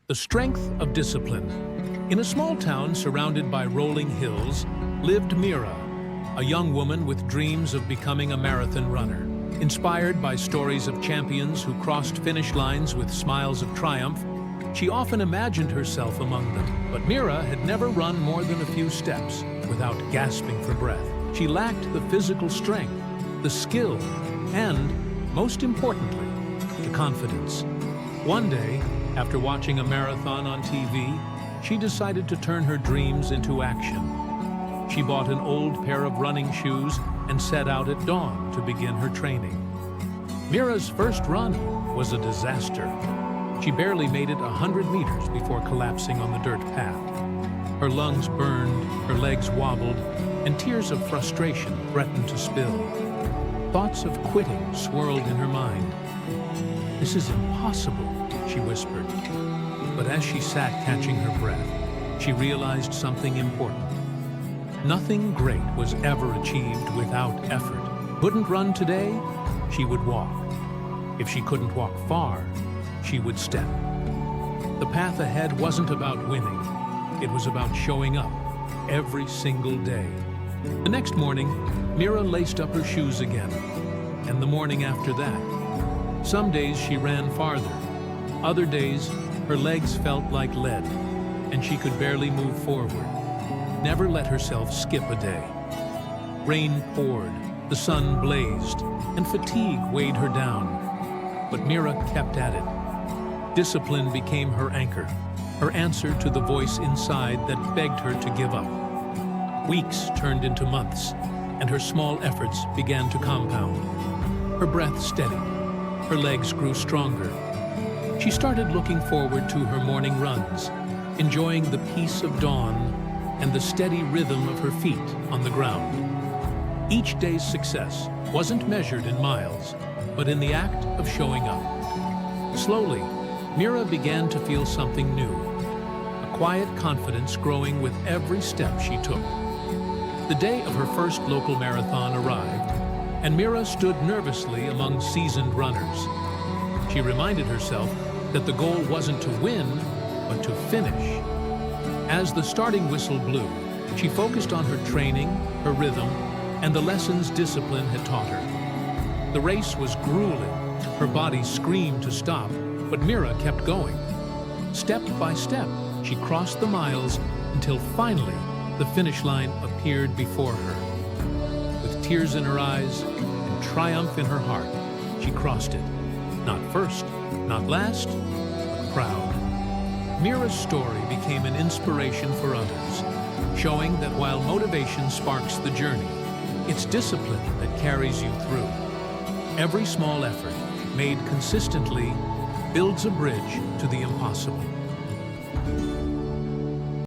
The strength of discipline. In a small town surrounded by rolling hills lived Mira, a young woman with dreams of becoming a marathon runner. Inspired by stories of champions who crossed finish lines with smiles of triumph, she often imagined herself among them. But Mira had never run more than a few steps without gasping for breath. She lacked the physical strength, the skill, and, most importantly, the confidence. One day, after watching a marathon on TV, she decided to turn her dreams into action. She bought an old pair of running shoes and set out at dawn to begin her training. Mira's first run was a disaster. She barely made it 100 meters before collapsing on the dirt path. Her lungs burned, her legs wobbled, and tears of frustration threatened to spill. Thoughts of quitting swirled in her mind. "This is impossible," she whispered. But as she sat catching her breath, she realized something important. Nothing great was ever achieved without effort. Couldn't run today? She would walk. If she couldn't walk far, she would step. The path ahead wasn't about winning. It was about showing up every single day. The next morning, Mira laced up her shoes again, and the morning after that. Some days she ran farther. Other days, her legs felt like lead, and she could barely move forward. Never let herself skip a day. Rain poured, the sun blazed, and fatigue weighed her down. But Mira kept at it. Discipline became her anchor, her answer to the voice inside that begged her to give up. Weeks turned into months, and her small efforts began to compound. Her breath steadied. Her legs grew stronger. She started looking forward to her morning runs, enjoying the peace of dawn and the steady rhythm of her feet on the ground. Each day's success wasn't measured in miles, but in the act of showing up. Slowly, Mira began to feel something new, a quiet confidence growing with every step she took. The day of her first local marathon arrived, and Mira stood nervously among seasoned runners. She reminded herself that the goal wasn't to win, but to finish. As the starting whistle blew, she focused on her training, her rhythm, and the lessons discipline had taught her. The race was grueling. Her body screamed to stop, but Mira kept going. Step by step, she crossed the miles until finally the finish line appeared before her. With tears in her eyes and triumph in her heart, she crossed it. Not first, not last, but proud. Mira's story became an inspiration for others, showing that while motivation sparks the journey, it's discipline that carries you through. Every small effort, made consistently, builds a bridge to the impossible.